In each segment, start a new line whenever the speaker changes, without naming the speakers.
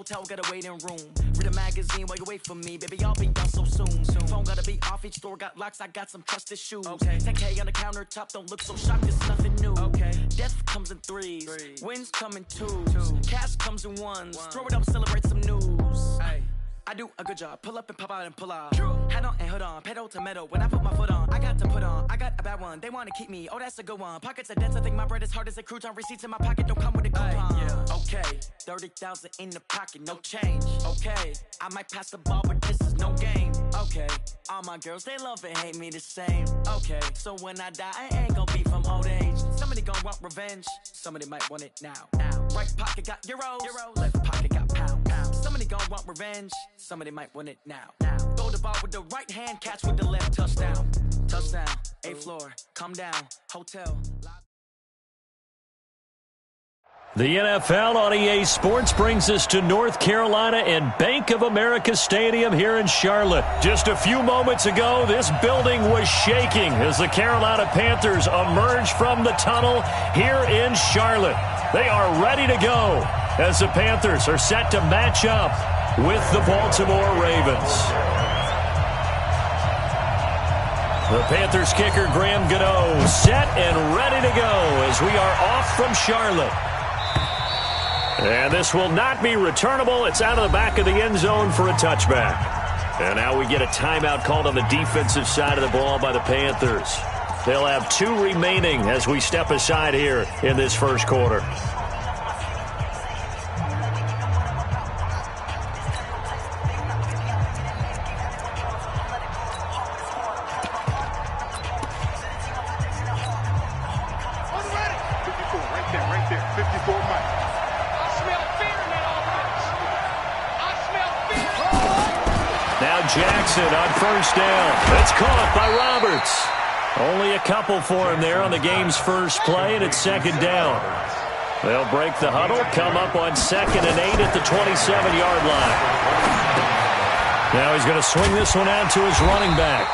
hotel, got a waiting room. Read a magazine while you wait for me, baby, I'll be done so soon. Phone gotta be off, each store got locks, I got some trusted shoes. 10K on the countertop, don't look so shocked, it's nothing new. Death comes in threes, wins come in twos, cash comes in ones. Throw it up, celebrate some news. I do a good job, pull up and pop out and pull out. Head on and hood on, pedal to metal. When I put my foot on, I got to put on. I got a bad one, they wanna keep me. Oh, that's a good one. Pockets are dense, I think my bread is hard as a crouton. Receipts in my pocket don't come with a coupon. Okay, 30,000 in the pocket, no change. Okay, I might pass the ball, but this is no game. Okay, all my girls, they love and hate me the same. Okay, so when I die, I ain't gonna be from old age. Somebody gon' want revenge, somebody might want it now. Right pocket got euros, left pocket got pounds. Somebody gon' want revenge, somebody might want it now. Throw the ball with the right hand, catch with the left, touchdown. Touchdown, 8th floor, come down, hotel.
The NFL on EA Sports brings us to North Carolina and Bank of America Stadium here in Charlotte. Just a few moments ago, this building was shaking as the Carolina Panthers emerged from the tunnel here in Charlotte. They are ready to go as the Panthers are set to match up with the Baltimore Ravens. The Panthers kicker Graham Gano set and ready to go as we are off from Charlotte. And this will not be returnable. It's out of the back of the end zone for a touchback. And now we get a timeout called on the defensive side of the ball by the Panthers. They'll have 2 remaining as we step aside here in this first quarter. Jackson on first down. It's caught by Roberts. Only a couple for him there on the game's first play, and it's second down. They'll break the huddle, come up on 2nd and 8 at the 27-yard line. Now he's going to swing this one out to his running back.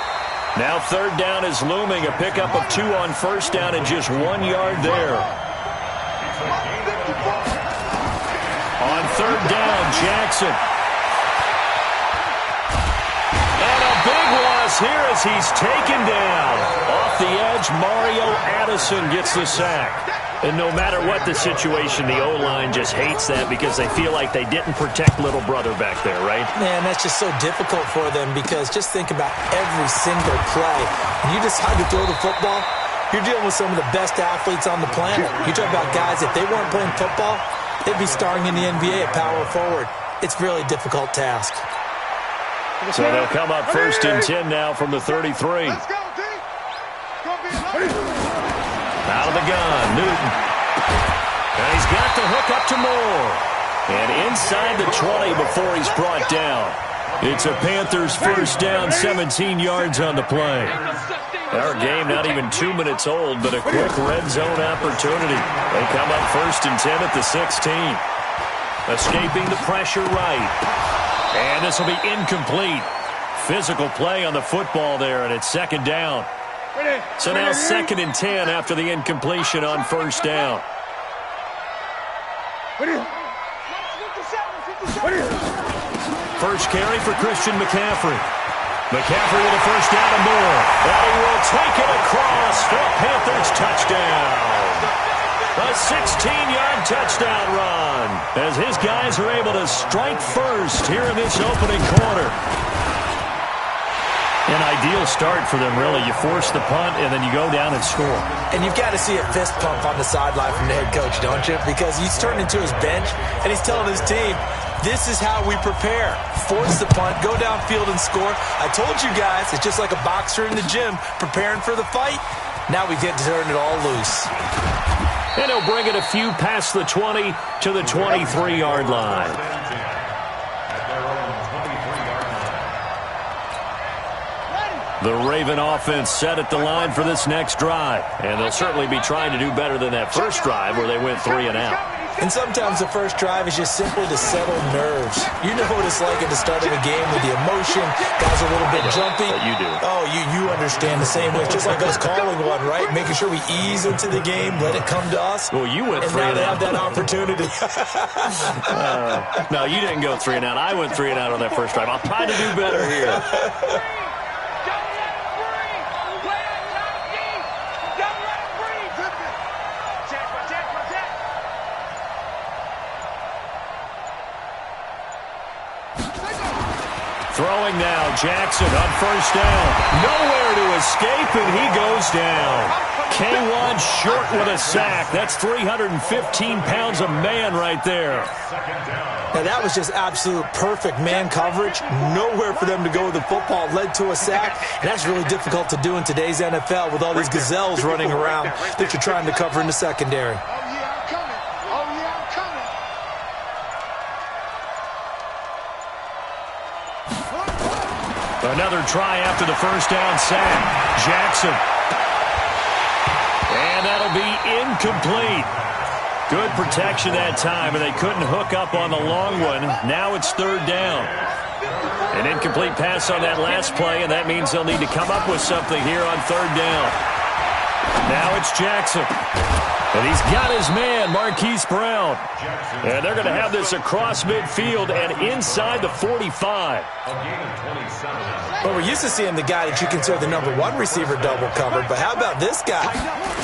Now 3rd down is looming, a pickup of 2 on first down and just 1 yard there. On 3rd down, Jackson. Big loss here as he's taken down. Off the edge, Mario Addison gets the sack. And no matter what the situation, the O-line just hates that because they feel like they didn't protect little brother back there, right?
Man, that's just so difficult for them because just think about every single play. When you decide to throw the football, you're dealing with some of the best athletes on the planet. You talk about guys, if they weren't playing football, they'd be starring in the NBA at power forward. It's a really difficult task.
So they'll come up 1st and 10 now from the 33. Out of the gun, Newton. And he's got the hook up to Moore. And inside the 20 before he's brought down. It's a Panthers first down, 17 yards on the play. Our game not even 2 minutes old, but a quick red zone opportunity. They come up 1st and 10 at the 16. Escaping the pressure right. And this will be incomplete. Physical play on the football there, and it's 2nd down. So now 2nd and 10 after the incompletion on 1st down. First carry for Christian McCaffrey. McCaffrey with a first down and more. And he will take it across for a Panthers touchdown. A 16-yard touchdown run as his guys are able to strike first here in this opening quarter. An ideal start for them, really. You force the punt, and then you go down and score.
And you've got to see a fist pump on the sideline from the head coach, don't you? Because he's turned into his bench, and he's telling his team, this is how we prepare. Force the punt, go downfield and score. I told you guys, it's just like a boxer in the gym preparing for the fight. Now we get to turn it all loose.
And he'll bring it a few past the 20 to the 23-yard line. The Raven offense set at the line for this next drive. And they'll certainly be trying to do better than that first drive where they went 3 and out.
And sometimes the first drive is just simply to settle nerves. You know what it's like at the start of a game with the emotion. Guys are a little bit jumpy.
But you do.
Oh, you understand the same way. It's just like us calling one, right? Making sure we ease into the game, let it come to us.
Well, you went
and
3
now
and
they
out.
have that opportunity.
No, you didn't go 3 and out. I went 3 and out on that first drive. I'll try to do better here. Throwing now, Jackson on first down. Nowhere to escape, and he goes down. K1 short with a sack. That's 315 pounds of man right there.
Now, that was just absolute perfect man coverage. Nowhere for them to go with the football. Led to a sack, and that's really difficult to do in today's NFL with all these gazelles running around that you're trying to cover in the secondary.
Another try after the first down sack. Jackson. And that'll be incomplete. Good protection that time, and they couldn't hook up on the long one. Now it's third down. An incomplete pass on that last play, and that means they'll need to come up with something here on third down. Now it's Jackson. And he's got his man, Marquise Brown. And they're going to have this across midfield and inside the 45.
Well, we're used to seeing the guy that you consider the number 1 receiver double covered, but how about this guy?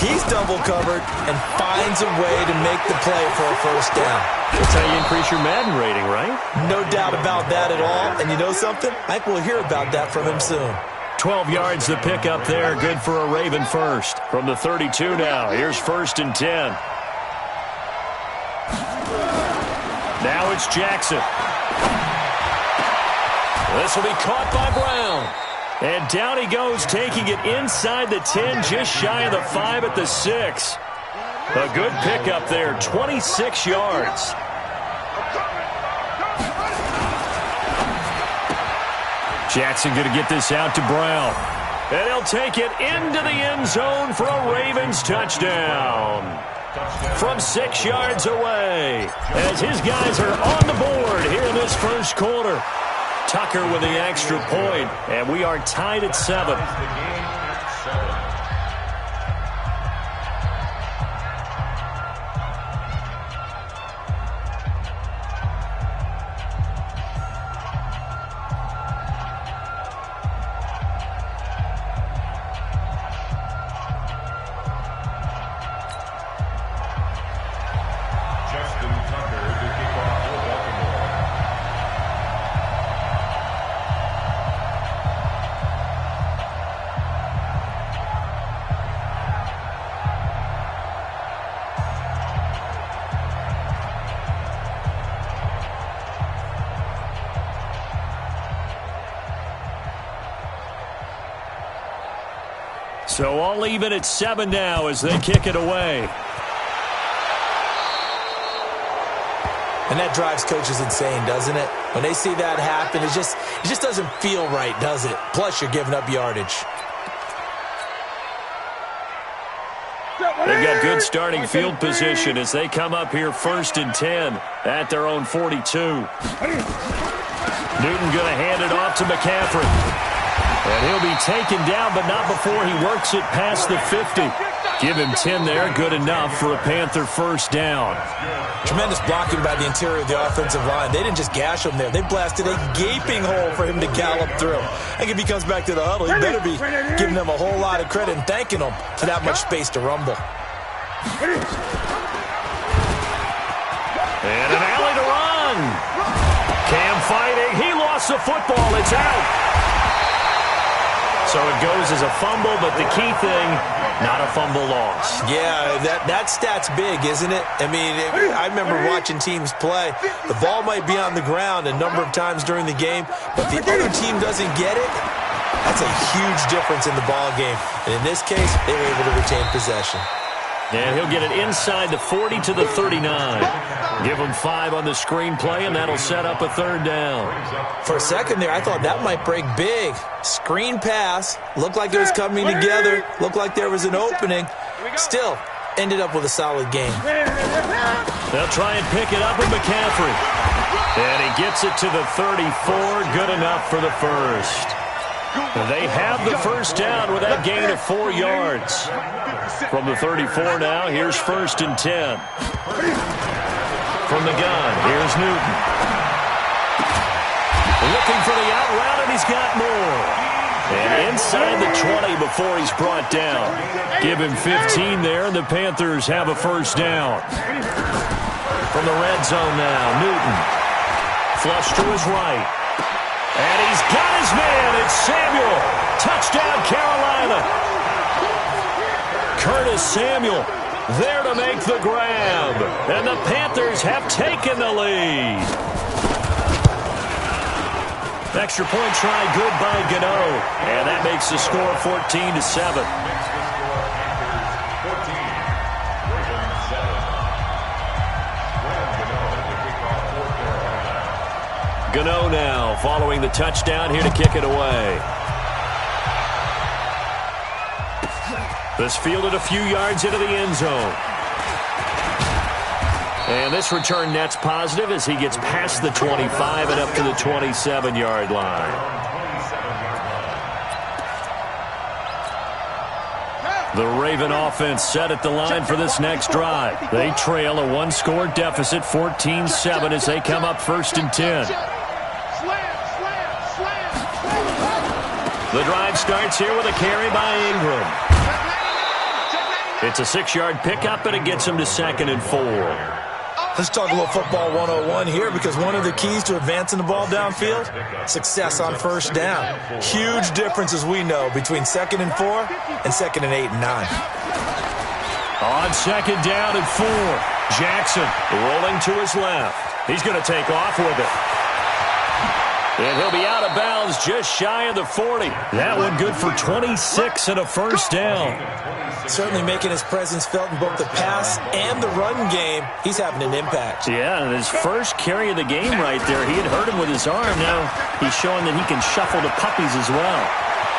He's double covered and finds a way to make the play for a first down.
That's how you increase your Madden rating, right?
No doubt about that at all. And you know something? I think we'll hear about that from him soon.
12 yards to pick up there. Good for a Raven first. From the 32 now. Here's 1st and 10. Now it's Jackson. This will be caught by Brown. And down he goes, taking it inside the 10, just shy of the 5 at the 6. A good pickup there, 26 yards. Jackson going to get this out to Brown. And he'll take it into the end zone for a Ravens touchdown. From 6 yards away, as his guys are on the board here in this first quarter. Tucker with the extra point, and we are tied at 7. So all even at 7 now as they kick it away.
And that drives coaches insane, doesn't it? When they see that happen, it just doesn't feel right, does it? Plus, you're giving up yardage.
They've got good starting field position as they come up here 1st and 10 at their own 42. Newton going to hand it off to McCaffrey. And he'll be taken down, but not before he works it past the 50. Give him 10 there, good enough for a Panther first down.
Tremendous blocking by the interior of the offensive line. They didn't just gash him there. They blasted a gaping hole for him to gallop through. I think if he comes back to the huddle, he better be giving them a whole lot of credit and thanking them for that much space to rumble.
And an alley to run. Cam fighting. He lost the football. It's out. So it goes as a fumble, but the key thing, not a fumble loss.
Yeah, that stat's big, isn't it? I mean, I remember watching teams play. The ball might be on the ground a number of times during the game, but the other team doesn't get it. That's a huge difference in the ball game. And in this case, they were able to retain possession.
And he'll get it inside the 40 to the 39. Give him 5 on the screen play, and that'll set up a third down.
For a second there, I thought that might break big. Screen pass. Looked like it was coming together. Looked like there was an opening. Still, ended up with a solid game.
They'll try and pick it up with McCaffrey. And he gets it to the 34. Good enough for the first. They have the first down with that gain of 4 yards. From the 34 now, here's 1st and 10. From the gun, here's Newton. Looking for the out route, and he's got more. And inside the 20 before he's brought down. Give him 15 there, and the Panthers have a first down. From the red zone now, Newton. Flush to his right. And he's got his man. It's Samuel. Touchdown, Carolina. Curtis Samuel there to make the grab. And the Panthers have taken the lead. Extra point try good by Gano. And that makes the score 14-7. Gano now following the touchdown here to kick it away. This fielded a few yards into the end zone. And this return net's positive as he gets past the 25 and up to the 27-yard line. The Raven offense set at the line for this next drive. They trail a one-score deficit, 14-7, as they come up 1st and 10. The drive starts here with a carry by Ingram. It's a 6-yard pickup, and it gets him to 2nd and 4.
Let's talk a little football 101 here, because one of the keys to advancing the ball downfield, success on first down. Huge difference, as we know, between 2nd and 4 and 2nd and 8 and 9.
On 2nd down and 4, Jackson rolling to his left. He's going to take off with it. And he'll be out of bounds just shy of the 40. That one good for 26 and a first down.
Certainly making his presence felt in both the pass and the run game. He's having an impact.
Yeah, and his first carry of the game right there, he had hurt him with his arm. Now he's showing that he can shuffle the puppies as well.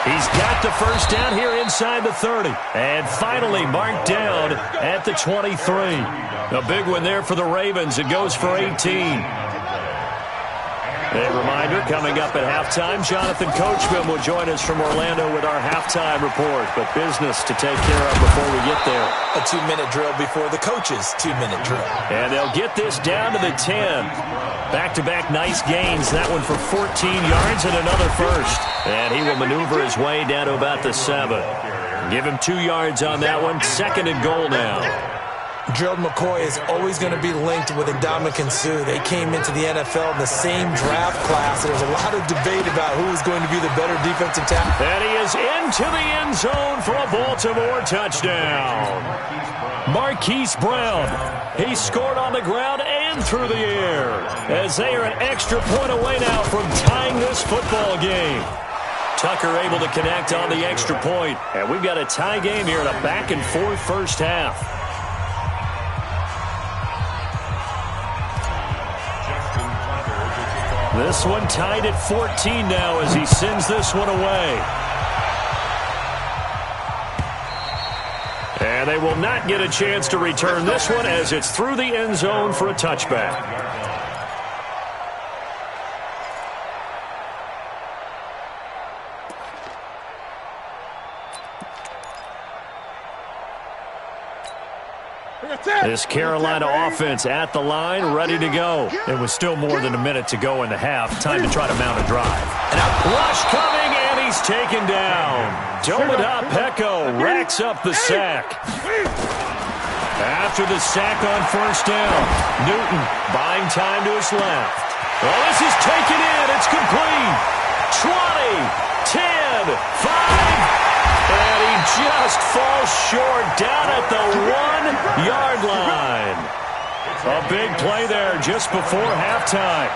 He's got the first down here inside the 30. And finally marked down at the 23. A big one there for the Ravens. It goes for 18. A reminder, coming up at halftime, Jonathan Coachman will join us from Orlando with our halftime report. But business to take care of before we get there.
A 2-minute drill before the coach's 2-minute drill.
And they'll get this down to the 10. Back-to-back nice gains. That one for 14 yards and another first. And he will maneuver his way down to about the 7. Give him 2 yards on that one. 2nd and goal now.
Gerald McCoy is always going to be linked with Ndamukong Suh. They came into the NFL in the same draft class. There's a lot of debate about who is going to be the better defensive tackle.
And he is into the end zone for a Baltimore touchdown. Marquise Brown. He scored on the ground and through the air, as they are an extra point away now from tying this football game. Tucker able to connect on the extra point. And we've got a tie game here in a back-and-forth first half. This one tied at 14 now as he sends this one away. And they will not get a chance to return this one as it's through the end zone for a touchback. This Carolina offense at the line, ready to go. It was still more than a minute to go in the half. Time to try to mount a drive. Rush coming, and he's taken down. Domodop Peko racks up the sack. After the sack on first down, Newton buying time to his left. Oh, this is taken in. It's complete. 20, 10, 5. And he just falls short down at the 1-yard line. A big play there just before halftime.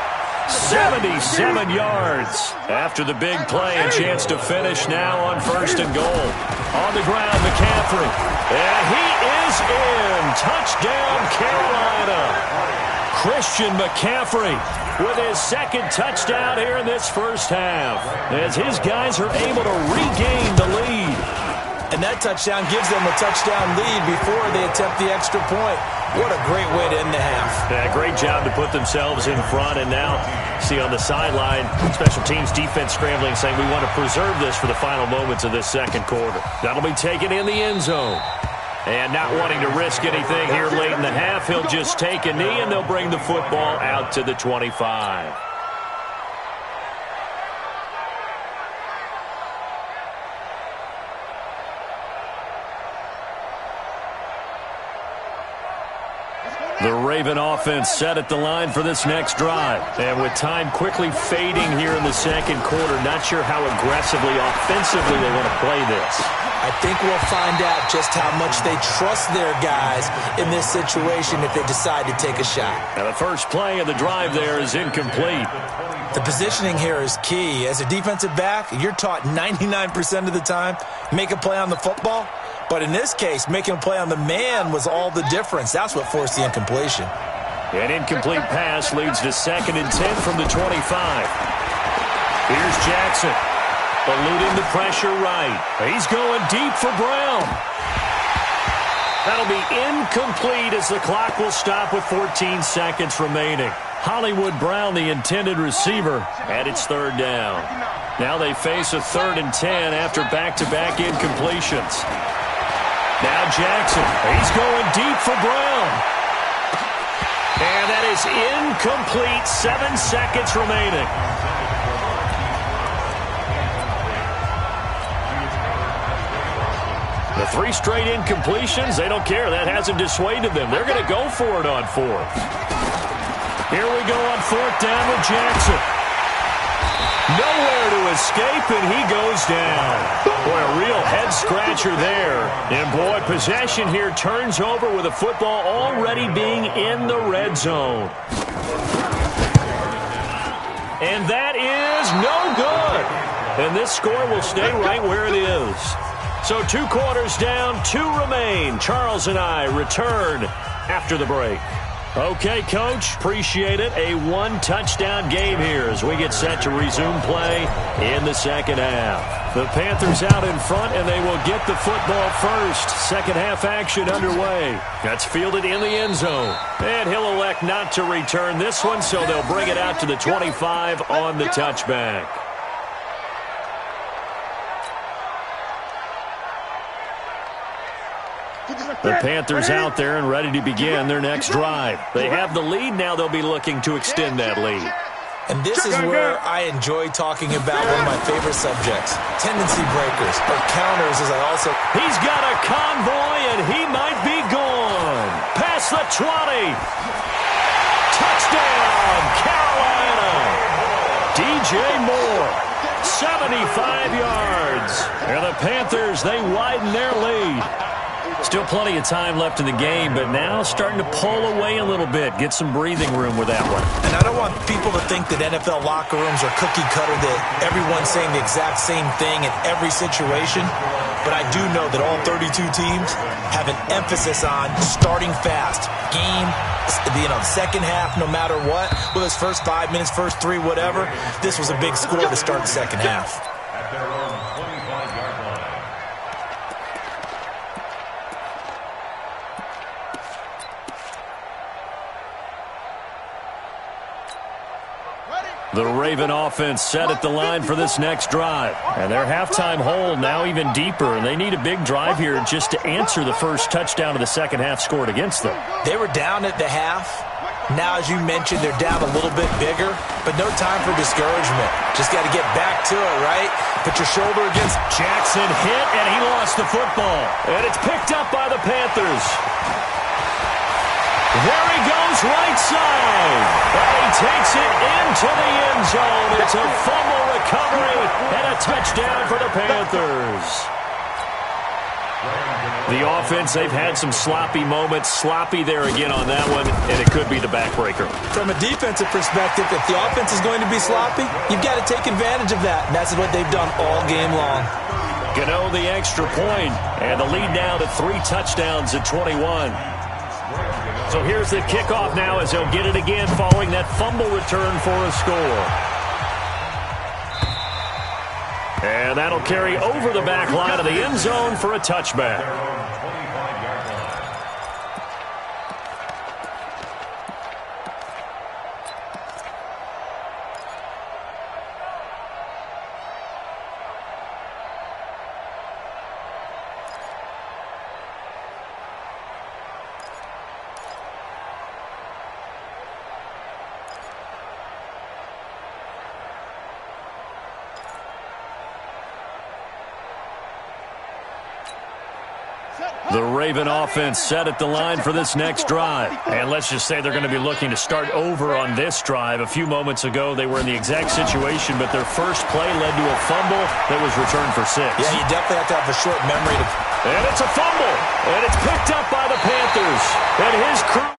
77 yards. After the big play, a chance to finish now on 1st and goal. On the ground, McCaffrey. And he is in. Touchdown, Carolina. Christian McCaffrey with his 2nd touchdown here in this first half, as his guys are able to regain the lead.
And that touchdown gives them a touchdown lead before they attempt the extra point. What a great way to end the half.
Yeah, great job to put themselves in front. And now, see on the sideline, special teams defense scrambling, saying we want to preserve this for the final moments of this second quarter. That'll be taken in the end zone. And not wanting to risk anything here late in the half, he'll just take a knee, and they'll bring the football out to the 25. The Raven offense set at the line for this next drive. And with time quickly fading here in the second quarter, not sure how aggressively, offensively they want to play this.
I think we'll find out just how much they trust their guys in this situation if they decide to take a shot.
Now the first play of the drive there is incomplete.
The positioning here is key. As a defensive back, you're taught 99% of the time, make a play on the football. But in this case, making a play on the man was all the difference. That's what forced the incompletion.
An incomplete pass leads to 2nd and 10 from the 25. Here's Jackson, eluding the pressure right. He's going deep for Brown. That'll be incomplete as the clock will stop with 14 seconds remaining. Hollywood Brown, the intended receiver, and it's 3rd down. Now they face a 3rd and 10 after back-to-back incompletions. Now Jackson, he's going deep for Brown. And that is incomplete, 7 seconds remaining. The 3 straight incompletions, they don't care. That hasn't dissuaded them. They're going to go for it on 4th. Here we go on 4th down with Jackson. Nowhere to escape, and he goes down. Boy, a real head-scratcher there. And, boy, possession here turns over with the football already being in the red zone. And that is no good. And this score will stay right where it is. So 2 quarters down, 2 remain. Charles and I return after the break. Okay, Coach, appreciate it. A 1-touchdown game here as we get set to resume play in the second half. The Panthers out in front, and they will get the football first. Second half action underway. That's fielded in the end zone. And he'll elect not to return this one, so they'll bring it out to the 25 on the touchback. The Panthers out there and ready to begin their next drive. They have the lead. Now they'll be looking to extend that lead.
And this is where I enjoy talking about one of my favorite subjects, tendency breakers, or counters, as I also...
He's got a convoy, and he might be gone. Past the 20. Touchdown, Carolina. DJ Moore, 75 yards. And the Panthers, they widen their lead. Still plenty of time left in the game, but now starting to pull away a little bit, get some breathing room with that one.
And I don't want people to think that NFL locker rooms are cookie cutter, that everyone's saying the exact same thing in every situation. But I do know that all 32 teams have an emphasis on starting fast. Game, second half, no matter what, whether it's first 5 minutes, first 3, whatever. This was a big score to start the second half.
The Raven offense set at the line for this next drive. And their halftime hole now even deeper, and they need a big drive here just to answer the first touchdown of the second half scored against them.
They were down at the half. Now, as you mentioned, they're down a little bit bigger, but no time for discouragement. Just got to get back to it, right? Put your shoulder against...
Jackson hit, and he lost the football. And it's picked up by the Panthers. There he goes, right side. And he takes it into the end zone. It's a fumble recovery and a touchdown for the Panthers. The offense, they've had some sloppy moments. Sloppy there again on that one, and it could be the backbreaker.
From a defensive perspective, if the offense is going to be sloppy, you've got to take advantage of that, and that's what they've done all game long.
Gano the extra point, and the lead now to 3 touchdowns at 21. So here's the kickoff now as they'll get it again following that fumble return for a score. And that'll carry over the back line of the end zone for a touchback. The Raven offense set at the line for this next drive. And let's just say they're going to be looking to start over on this drive. A few moments ago, they were in the exact situation, but their first play led to a fumble that was returned for 6.
Yeah, you definitely have to have a short memory.
And it's a fumble, and it's picked up by the Panthers. And his crew...